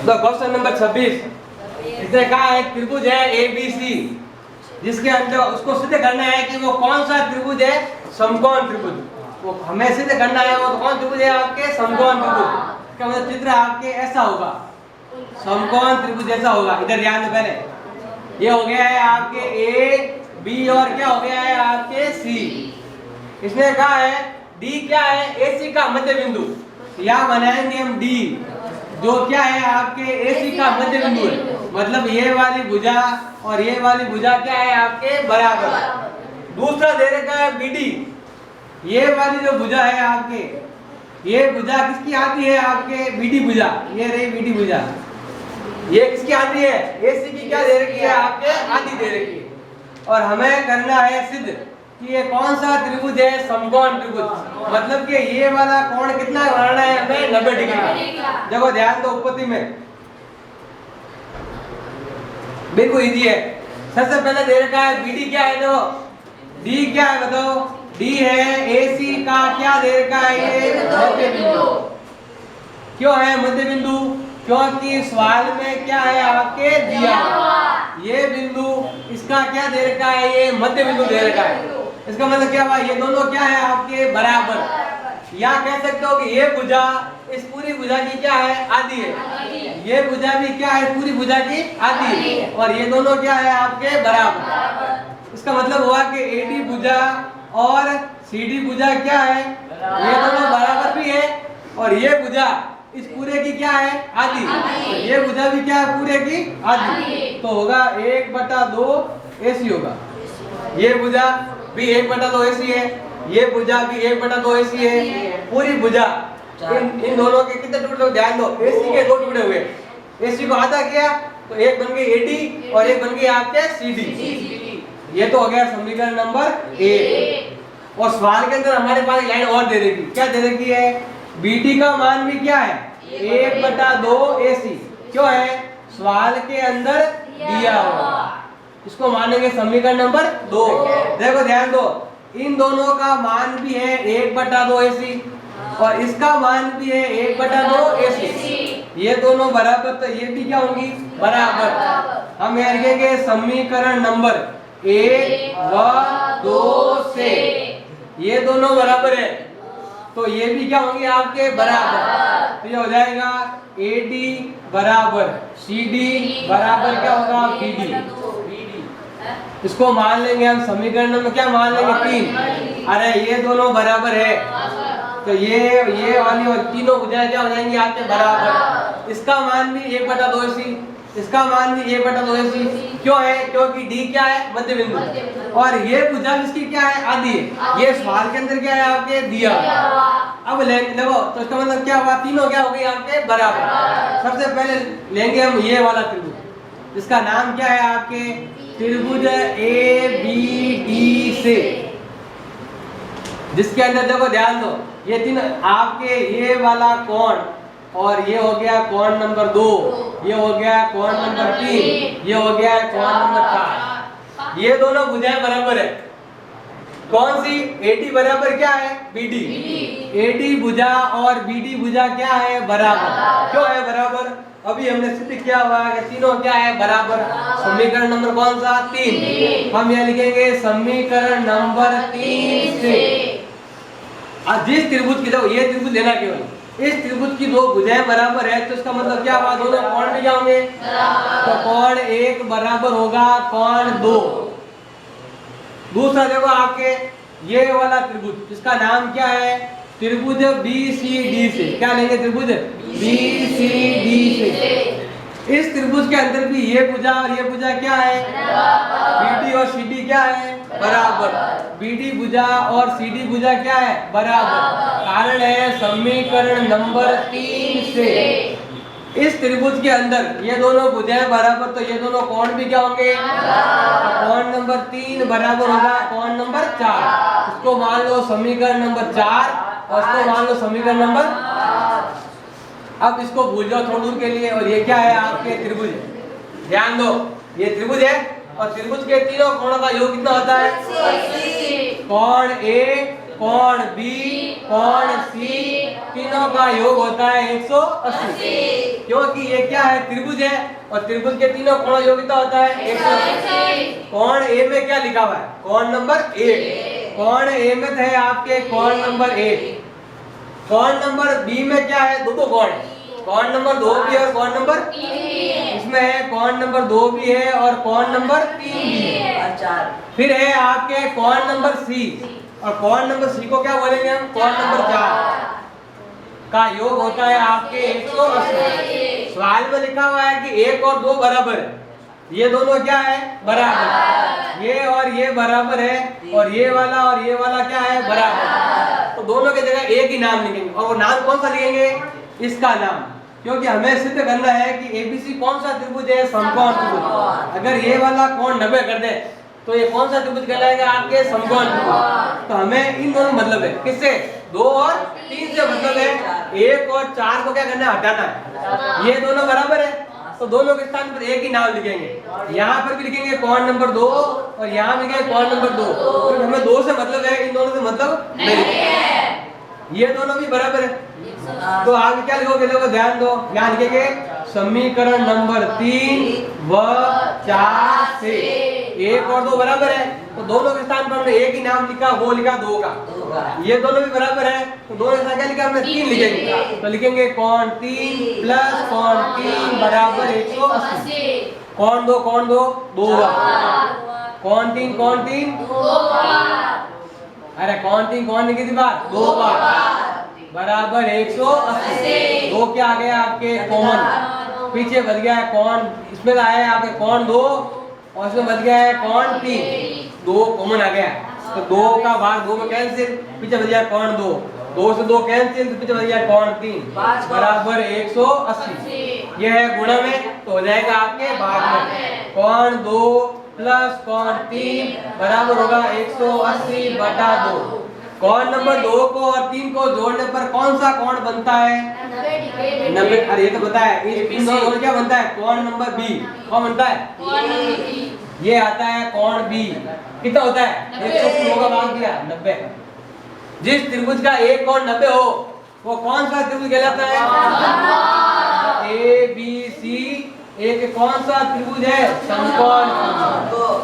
तो question number 26 इसने कहा है त्रिभुज है ABC जिसके अंदर उसको सिद्ध करना है कि वो कौन सा त्रिभुज है, समकोण त्रिभुज। वो हमें सिद्ध करना है वो कौन त्रिभुज है आपके, समकोण त्रिभुज। इसका मतलब चित्र आपके ऐसा होगा, समकोण त्रिभुज ऐसा होगा। इधर ध्यान दो, पहले ये हो गया है आपके A B और क्या हो गया है आपके C। इसने कहा है D क्या है, AC का मध्य बिंदु। यहाँ बनाएंगे हम D जो क्या है आपके AC का मध्य बिंदु है, मतलब ये वाली भुजा और ये वाली भुजा क्या है आपके बराबर। दूसरा दे रखा है BD, ये वाली जो भुजा है आपके, ये भुजा किसकी आती है आपके, BD भुजा। ये रही BD भुजा, ये किसकी आती है, AC की क्या दे रखी है आपके, आधी दे रखी है। और हमें करना है सिद्ध कि ये कौन सा त्रिभुज है, समकोण त्रिभुज। मतलब कि ये वाला कोण कितना बनाना है हमें, 90 डिग्री का। देखो ध्यान दो, उत्पत्ति में बिल्कुल इजी है। सबसे पहले दे रखा है BD क्या है, देखो D क्या है बताओ, D है AC का क्या दे रखा है, ये मध्य बिंदु। क्यों है मध्य बिंदु, क्योंकि सवाल में क्या है आपके दिया ये बिंदु, इसका क्या दे रखा है, ये मध्य बिंदु दे रखा है। इसका मतलब क्या हुआ, ये दोनों क्या है आपके बराबर। या कह सकते हो कि ये भुजा इस पूरी भुजा की क्या है, आधी है। ये भुजा भी क्या है, पूरी भुजा की आधी है। और ये दोनों क्या है आपके बराबर। इसका मतलब हुआ कि AD भुजा और CD भुजा क्या है, ये दोनों बराबर भी है। और ये भुजा इस पूरे की क्या है, आधी। तो ये भुजा भी क्या है, पूरे की आधी। तो होगा 1/2 AC होगा। ये भुजा भी 1/2 AC है, ये भुजा भी 1/2 AC है। पूरी भुजा इन दोनों के कितने टुकड़े, ध्यान दो, AC के 2 टुकड़े हुए। AC को आधा किया तो एक बन गई AD और एक बन गई आपके CD। ये तो हो गया समीकरण नंबर A। और सवाल के अंदर हमारे पास एक लाइन और दे रखी, क्या दे रखी है, BD का मान भी क्या है, 1/2 AC। क्यों है, सवाल के अंदर दिया हुआ। इसको मानेंगे समीकरण नंबर 2। देखो ध्यान दो, इन दोनों का मान भी है 1/2 AC और इसका मान भी है 1/2 AC। ये दोनों बराबर, तो ये भी क्या होंगी, बराबर। हम यहाँ लिखेंगे समीकरण नंबर 1 व 2 से ये दोनों बराबर है, तो ये भी क्या होंगे आपके बराबर। तो ये हो जाएगा AD बराबर CD बराबर क्या होगा, BD। इसको मान लेंगे हम समीकरण में, क्या मान लेंगे, 3। अरे ये दोनों बराबर है, तो ये वाली और तीनों भुजाएं क्या हो जाएंगी आपके बराबर। इसका मान भी 1/2 AC, इसका मान भी 1/2 AC। क्यों है, क्योंकि D क्या है, मध्य बिंदु। और ये भुजा इसकी क्या है, आधी है। ये सवाल के अंदर क्या है आपके दिया। अब देखो तो इसका मतलब क्या हुआ, तीनों क्या हो गई आपके बराबर। सबसे पहले लेंगे हम ये वाला त्रिभुज, जिसका नाम क्या है आपके, त्रिभुज ABD से, जिसके अंदर देखो ध्यान दो, ये तीन आपके, ये वाला कोण और ये हो गया कोण नंबर 2, ये हो गया कोण नंबर 3, ये हो गया कोण नंबर 4। ये दोनों भुजाएं बराबर है। कौन सी, AD बराबर क्या है, BD। AD भुजा और BD भुजा क्या है, बराबर। क्यों है बराबर, अभी हमने सिद्ध किया हुआ है कि तीनों क्या है बराबर। समीकरण नंबर कौन सा, 3। हम यहाँ लिखेंगे समीकरण नंबर 3 से जिस त्रिभुज की, देखो ये त्रिभुज लेना केवल, इस त्रिभुज की 2 भुजाएं बराबर है, तो इसका मतलब क्या हुआ, दोनों कोण भी क्या होंगे, तो कोण 1 बराबर होगा कोण 2। दूसरा देखो आपके ये वाला त्रिभुज, जिसका नाम क्या है, त्रिभुज BCD से। क्या लेंगे, त्रिभुज BCD से। इस त्रिभुज के अंदर भी ये भुजा और ये भुजा क्या है, BD और CD क्या है, बराबर। BD भुजा और CD भुजा क्या है, बराबर। कारण है समीकरण नंबर 3 से इस त्रिभुज के अंदर ये दोनों भुजाएं बराबर, तो ये दोनों कोण भी क्या होंगे, तो कोण नंबर 3 बराबर होगा कोण नंबर 4। इसको मान लो समीकरण नंबर 4 और इसको मान लो समीकरण नंबर। अब इसको भूल जाओ थोड़ी दूर के लिए। और ये क्या है आपके त्रिभुज, ध्यान दो, ये त्रिभुज है और त्रिभुज के तीनों कोणों का योग कितना होता है, कोण A, कोण B, कोण C, तीनों का योग होता है 180। क्योंकि ये क्या है, त्रिभुज है, और त्रिभुज के तीनों कोणों योग्यता होता है 180। कोण ए में क्या लिखा हुआ है, कोण नंबर 8। कोण ए में है आपके कोण नंबर 8। कोण नंबर बी में क्या है, दो कोण है, कोण नंबर 2 भी है और कोण नंबर 3। इसमें है कोण नंबर 2 भी है और कोण नंबर 3 भी है। फिर है आपके कोण नंबर सी, और कोण नंबर सी को क्या बोलेंगे हम, कोण नंबर 4 का योग होता है आपके 180। सवाल में लिखा हुआ है कि 1 और 2 बराबर है, ये दोनों क्या है, बराबर। ये और ये बराबर है, और ये वाला क्या है, बराबर। तो दोनों की जगह एक ही नाम लिखेंगे, और वो नाम कौन सा लिखेंगे, इसका नाम, क्योंकि हमें सिद्ध करना है कि एबीसी कौन सा त्रिभुज है, समकोण त्रिभुज। अगर ये वाला कोण 90 कर दे तो ये कौन सा त्रिभुज कहलाएगा, आपके समकोण त्रिभुज। तो हमें इन दोनों मतलब है, किससे, 2 और 3 से मतलब है 1 और 4 को क्या करना है, हटाना है। ये दोनों बराबर है, तो दोनों के स्थान पर एक ही नाम लिखेंगे। यहाँ पर भी लिखेंगे कोण नंबर 2, और यहाँ भी लिखेंगे कोण नंबर 2, क्योंकि हमें 2 से मतलब है, इन दोनों से मतलब नहीं है। ये दोनों भी बराबर है, तो आगे क्या लिखोगे, देखो ध्यान दो, यहाँ लिखेंगे समीकरण नंबर 3 व 4 से 1 और 2 बराबर है, तो दोनों के स्थान पर हमने एक ही नाम लिखा, वो लिखा 2 का। ये दोनों भी बराबर है, तो दोनों के साथ क्या लिखा हमने, 3 लिखेंगे, तो लिखेंगे कोण 3 प्लस कोण 3 बराबर 180। कोण 2 2 बार, कोण 3 2 बार, अरे कोण 3 कितनी बार, 2 बार, बराबर 180। 2 क्या आ गया आपके कॉमन, पीछे बच गया है कोण, इसमें आया है आपके कोण 2, और इसमें बच गया है कोण 3, 2 कॉमन आ गया, तो 2 का भाग 2 में कैंसिल, पीछे बच गया कोण 2, 2 से 2 कैंसिल, तो पीछे बच गया कोण 3 बराबर 180। यह है गुणा में, तो हो जाएगा आपके भाग में, कोण 2 प्लस कोण 3 बराबर होगा 180/2। कोण नंबर 2 को और 3 को जोड़ने पर कौन सा कोण बनता है, 90। अरे ये तो पता है, इन दोनों को क्या बनता है, कोण नंबर बी। कौन बनता है, ये आता है कोण बी, कितना होता है, 180 का भाग दिया 90। जिस त्रिभुज का एक कोण 90 हो, वो कौन सा त्रिभुज कहलाता है, ए बी सी एक कौन सा त्रिभुज है, समकोण त्रिभुज।